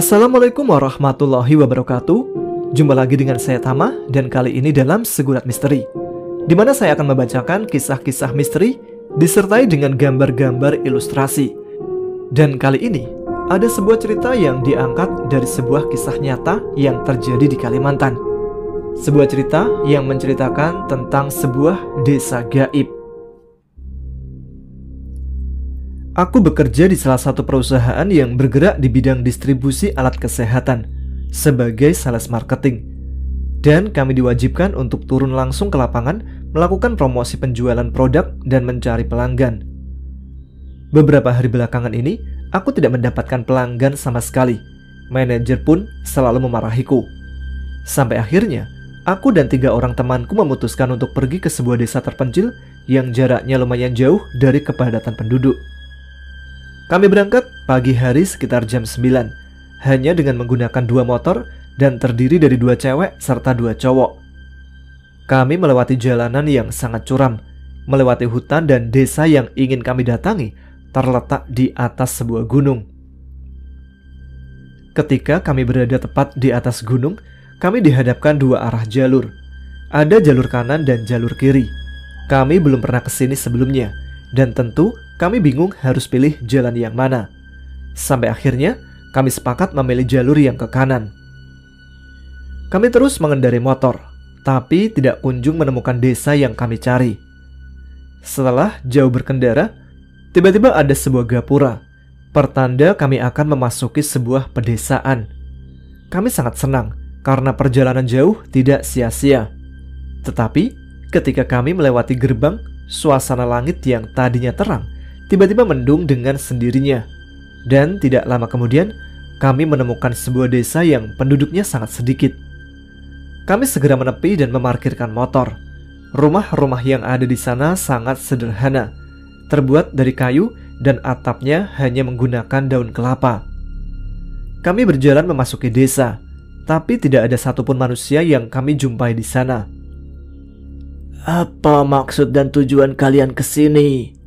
Assalamualaikum warahmatullahi wabarakatuh. Jumpa lagi dengan saya Tama, dan kali ini dalam Segurat Misteri, di mana saya akan membacakan kisah-kisah misteri disertai dengan gambar-gambar ilustrasi. Dan kali ini ada sebuah cerita yang diangkat dari sebuah kisah nyata yang terjadi di Kalimantan. Sebuah cerita yang menceritakan tentang sebuah desa gaib. Aku bekerja di salah satu perusahaan yang bergerak di bidang distribusi alat kesehatan sebagai sales marketing. Dan kami diwajibkan untuk turun langsung ke lapangan, melakukan promosi penjualan produk dan mencari pelanggan. Beberapa hari belakangan ini, aku tidak mendapatkan pelanggan sama sekali. Manajer pun selalu memarahiku. Sampai akhirnya, aku dan 3 orang temanku memutuskan untuk pergi ke sebuah desa terpencil yang jaraknya lumayan jauh dari kepadatan penduduk. Kami berangkat pagi hari sekitar jam 9, hanya dengan menggunakan 2 motor dan terdiri dari 2 cewek serta 2 cowok. Kami melewati jalanan yang sangat curam, melewati hutan, dan desa yang ingin kami datangi terletak di atas sebuah gunung. Ketika kami berada tepat di atas gunung, kami dihadapkan 2 arah jalur. Ada jalur kanan dan jalur kiri. Kami belum pernah kesini sebelumnya, dan tentu kami bingung harus pilih jalan yang mana. Sampai akhirnya kami sepakat memilih jalur yang ke kanan. Kami terus mengendarai motor, tapi tidak kunjung menemukan desa yang kami cari. Setelah jauh berkendara, tiba-tiba ada sebuah gapura, pertanda kami akan memasuki sebuah pedesaan. Kami sangat senang karena perjalanan jauh tidak sia-sia. Tetapi ketika kami melewati gerbang, suasana langit yang tadinya terang tiba-tiba mendung dengan sendirinya. Dan tidak lama kemudian, kami menemukan sebuah desa yang penduduknya sangat sedikit. Kami segera menepi dan memarkirkan motor. Rumah-rumah yang ada di sana sangat sederhana, terbuat dari kayu dan atapnya hanya menggunakan daun kelapa. Kami berjalan memasuki desa, tapi tidak ada satupun manusia yang kami jumpai di sana. Apa maksud dan tujuan kalian kesini?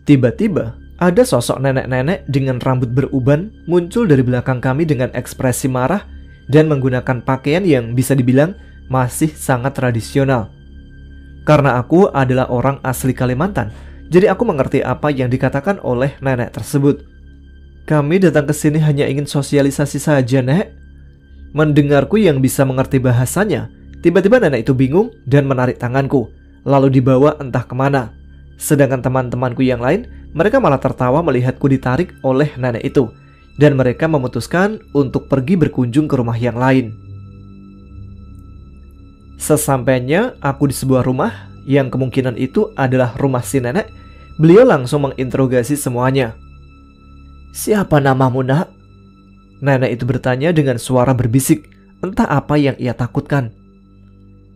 Tiba-tiba ada sosok nenek-nenek dengan rambut beruban muncul dari belakang kami dengan ekspresi marah dan menggunakan pakaian yang bisa dibilang masih sangat tradisional. Karena aku adalah orang asli Kalimantan, jadi aku mengerti apa yang dikatakan oleh nenek tersebut. Kami datang ke sini hanya ingin sosialisasi saja, Nek. Mendengarku yang bisa mengerti bahasanya, tiba-tiba nenek itu bingung dan menarik tanganku, lalu dibawa entah kemana. Sedangkan teman-temanku yang lain, mereka malah tertawa melihatku ditarik oleh nenek itu, dan mereka memutuskan untuk pergi berkunjung ke rumah yang lain. Sesampainya aku di sebuah rumah, yang kemungkinan itu adalah rumah si nenek, beliau langsung menginterogasi semuanya. Siapa namamu, Nak? Nenek itu bertanya dengan suara berbisik, entah apa yang ia takutkan.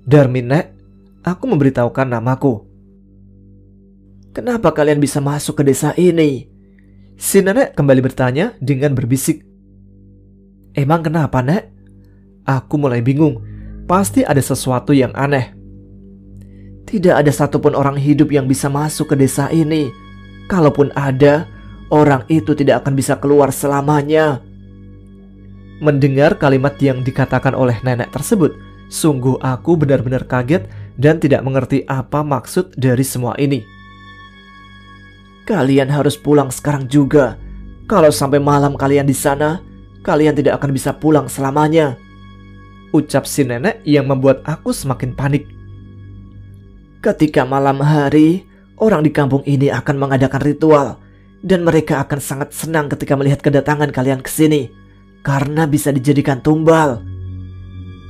Darmin, Nek. Aku memberitahukan namaku. Kenapa kalian bisa masuk ke desa ini? Si nenek kembali bertanya dengan berbisik. Emang kenapa, Nek? Aku mulai bingung. Pasti ada sesuatu yang aneh. Tidak ada satupun orang hidup yang bisa masuk ke desa ini. Kalaupun ada, orang itu tidak akan bisa keluar selamanya. Mendengar kalimat yang dikatakan oleh nenek tersebut, sungguh aku benar-benar kaget dan tidak mengerti apa maksud dari semua ini. Kalian harus pulang sekarang juga. Kalau sampai malam kalian di sana, kalian tidak akan bisa pulang selamanya, ucap si nenek yang membuat aku semakin panik. Ketika malam hari, orang di kampung ini akan mengadakan ritual, dan mereka akan sangat senang ketika melihat kedatangan kalian ke sini, karena bisa dijadikan tumbal.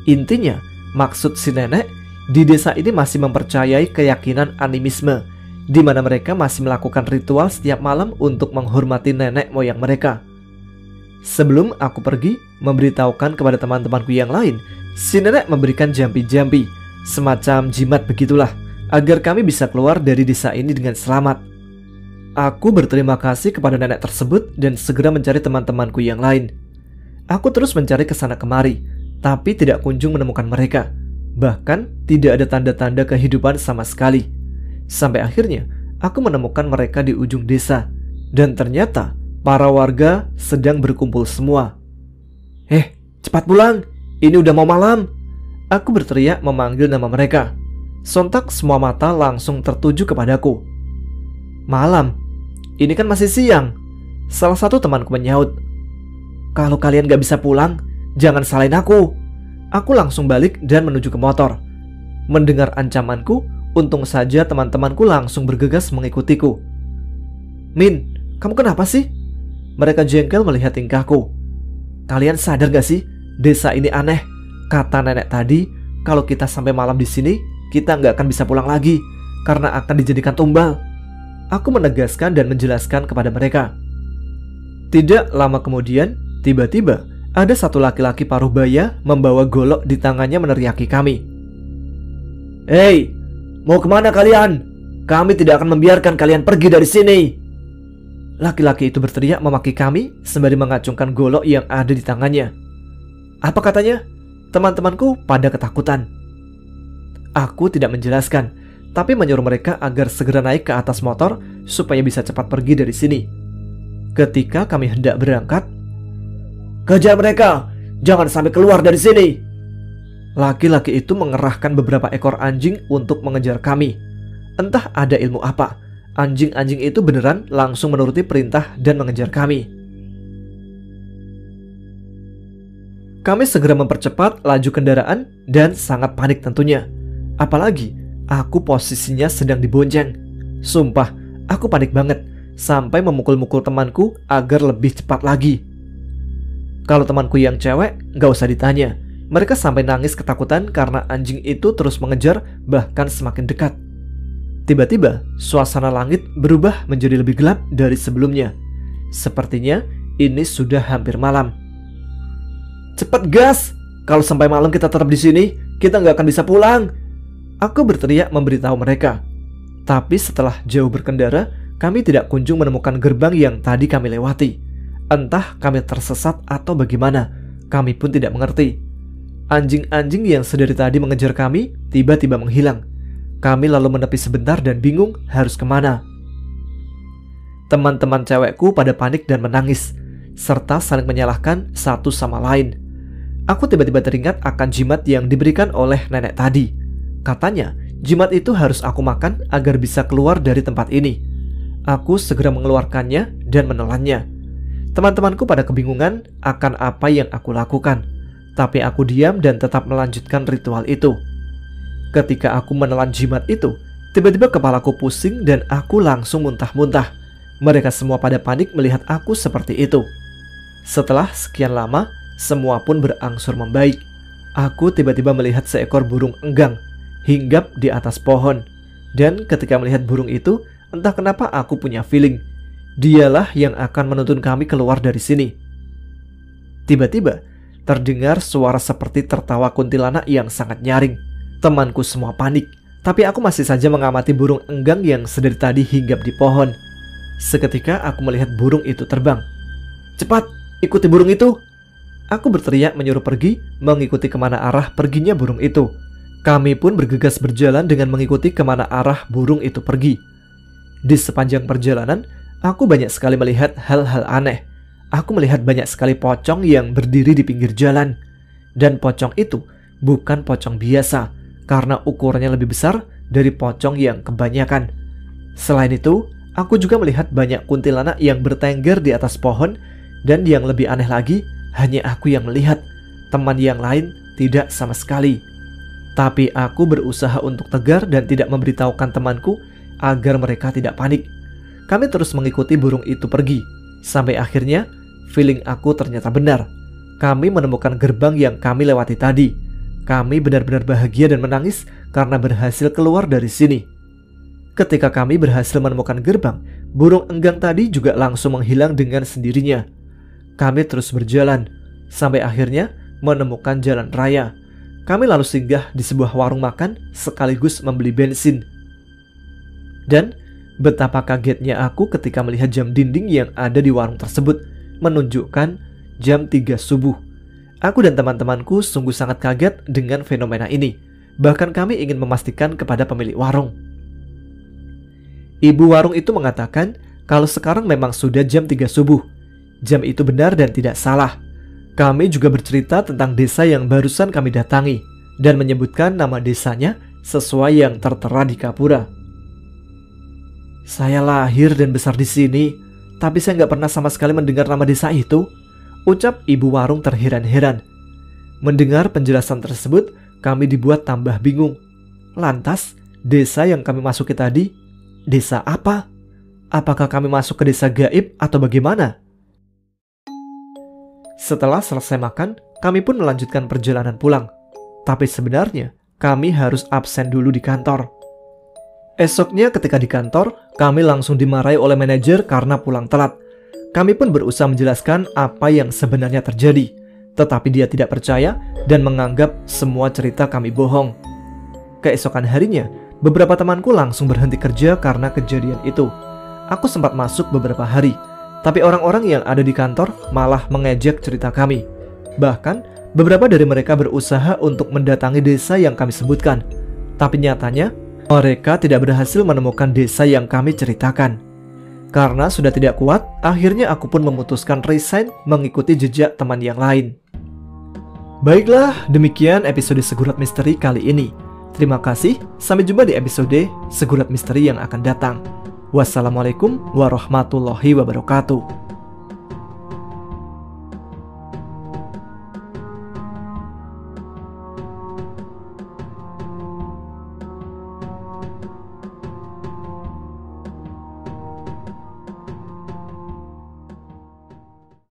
Intinya, maksud si nenek, di desa ini masih mempercayai keyakinan animisme, di mana mereka masih melakukan ritual setiap malam untuk menghormati nenek moyang mereka. Sebelum aku pergi memberitahukan kepada teman-temanku yang lain, si nenek memberikan jampi-jampi, semacam jimat begitulah, agar kami bisa keluar dari desa ini dengan selamat. Aku berterima kasih kepada nenek tersebut dan segera mencari teman-temanku yang lain. Aku terus mencari kesana kemari, tapi tidak kunjung menemukan mereka. Bahkan tidak ada tanda-tanda kehidupan sama sekali. Sampai akhirnya aku menemukan mereka di ujung desa, dan ternyata para warga sedang berkumpul semua. Cepat pulang, ini udah mau malam. Aku berteriak memanggil nama mereka. Sontak semua mata langsung tertuju kepadaku. Malam? Ini kan masih siang. Salah satu temanku menyaut. Kalau kalian gak bisa pulang, jangan salahin aku. Aku langsung balik dan menuju ke motor. Mendengar ancamanku, untung saja teman-temanku langsung bergegas mengikutiku. Min, kamu kenapa sih? Mereka jengkel melihat tingkahku. Kalian sadar gak sih, desa ini aneh. Kata nenek tadi, kalau kita sampai malam di sini, kita nggak akan bisa pulang lagi karena akan dijadikan tumbal. Aku menegaskan dan menjelaskan kepada mereka. Tidak lama kemudian, tiba-tiba ada satu laki-laki paruh baya membawa golok di tangannya meneriaki kami. Hei, mau kemana kalian? Kami tidak akan membiarkan kalian pergi dari sini. Laki-laki itu berteriak memaki kami sembari mengacungkan golok yang ada di tangannya. Apa katanya? Teman-temanku pada ketakutan. Aku tidak menjelaskan, tapi menyuruh mereka agar segera naik ke atas motor supaya bisa cepat pergi dari sini. Ketika kami hendak berangkat, kejar mereka, jangan sampai keluar dari sini. Laki-laki itu mengerahkan beberapa ekor anjing untuk mengejar kami. Entah ada ilmu apa, anjing-anjing itu beneran langsung menuruti perintah dan mengejar kami. Kami segera mempercepat laju kendaraan dan sangat panik tentunya. Apalagi aku posisinya sedang dibonceng. Sumpah, aku panik banget sampai memukul-mukul temanku agar lebih cepat lagi. Kalau temanku yang cewek, gak usah ditanya. Mereka sampai nangis ketakutan karena anjing itu terus mengejar, bahkan semakin dekat. Tiba-tiba, suasana langit berubah menjadi lebih gelap dari sebelumnya. Sepertinya ini sudah hampir malam. Cepat gas! Kalau sampai malam kita tetap di sini, kita nggak akan bisa pulang. Aku berteriak memberitahu mereka. Tapi setelah jauh berkendara, kami tidak kunjung menemukan gerbang yang tadi kami lewati. Entah kami tersesat atau bagaimana, kami pun tidak mengerti. Anjing-anjing yang sedari tadi mengejar kami tiba-tiba menghilang. Kami lalu menepi sebentar dan bingung harus kemana. Teman-teman cewekku pada panik dan menangis, serta saling menyalahkan satu sama lain. Aku tiba-tiba teringat akan jimat yang diberikan oleh nenek tadi. Katanya, jimat itu harus aku makan agar bisa keluar dari tempat ini. Aku segera mengeluarkannya dan menelannya. Teman-temanku pada kebingungan akan apa yang aku lakukan. Tapi aku diam dan tetap melanjutkan ritual itu. Ketika aku menelan jimat itu, tiba-tiba kepalaku pusing dan aku langsung muntah-muntah. Mereka semua pada panik melihat aku seperti itu. Setelah sekian lama, semua pun berangsur membaik. Aku tiba-tiba melihat seekor burung enggang hinggap di atas pohon. Dan ketika melihat burung itu, entah kenapa aku punya feeling dialah yang akan menuntun kami keluar dari sini. Tiba-tiba terdengar suara seperti tertawa kuntilanak yang sangat nyaring. Temanku semua panik, tapi aku masih saja mengamati burung enggang yang sedari tadi hinggap di pohon. Seketika aku melihat burung itu terbang. Cepat, ikuti burung itu! Aku berteriak menyuruh pergi, mengikuti kemana arah perginya burung itu. Kami pun bergegas berjalan dengan mengikuti kemana arah burung itu pergi. Di sepanjang perjalanan, aku banyak sekali melihat hal-hal aneh. Aku melihat banyak sekali pocong yang berdiri di pinggir jalan. Dan pocong itu bukan pocong biasa, karena ukurannya lebih besar dari pocong yang kebanyakan. Selain itu, aku juga melihat banyak kuntilanak yang bertengger di atas pohon. Dan yang lebih aneh lagi, hanya aku yang melihat. Teman yang lain tidak sama sekali. Tapi aku berusaha untuk tegar dan tidak memberitahukan temanku agar mereka tidak panik. Kami terus mengikuti burung itu pergi. Sampai akhirnya, feeling aku ternyata benar. Kami menemukan gerbang yang kami lewati tadi. Kami benar-benar bahagia dan menangis karena berhasil keluar dari sini. Ketika kami berhasil menemukan gerbang, burung enggang tadi juga langsung menghilang dengan sendirinya. Kami terus berjalan, sampai akhirnya menemukan jalan raya. Kami lalu singgah di sebuah warung makan sekaligus membeli bensin. Dan betapa kagetnya aku ketika melihat jam dinding yang ada di warung tersebut menunjukkan jam 3 subuh. Aku dan teman-temanku sungguh sangat kaget dengan fenomena ini. Bahkan kami ingin memastikan kepada pemilik warung. Ibu warung itu mengatakan kalau sekarang memang sudah jam 3 subuh. Jam itu benar dan tidak salah. Kami juga bercerita tentang desa yang barusan kami datangi dan menyebutkan nama desanya sesuai yang tertera di Kapura. Saya lahir dan besar di sini, tapi saya nggak pernah sama sekali mendengar nama desa itu, ucap ibu warung terheran-heran. Mendengar penjelasan tersebut, kami dibuat tambah bingung. Lantas, desa yang kami masuki tadi, desa apa? Apakah kami masuk ke desa gaib atau bagaimana? Setelah selesai makan, kami pun melanjutkan perjalanan pulang. Tapi sebenarnya, kami harus absen dulu di kantor. Esoknya ketika di kantor, kami langsung dimarahi oleh manajer karena pulang telat. Kami pun berusaha menjelaskan apa yang sebenarnya terjadi, tetapi dia tidak percaya dan menganggap semua cerita kami bohong. Keesokan harinya, beberapa temanku langsung berhenti kerja karena kejadian itu. Aku sempat masuk beberapa hari, tapi orang-orang yang ada di kantor malah mengejek cerita kami. Bahkan, beberapa dari mereka berusaha untuk mendatangi desa yang kami sebutkan. Tapi nyatanya, mereka tidak berhasil menemukan desa yang kami ceritakan. Karena sudah tidak kuat, akhirnya aku pun memutuskan resign mengikuti jejak teman yang lain. Baiklah, demikian episode Segurat Misteri kali ini. Terima kasih, sampai jumpa di episode Segurat Misteri yang akan datang. Wassalamualaikum warahmatullahi wabarakatuh.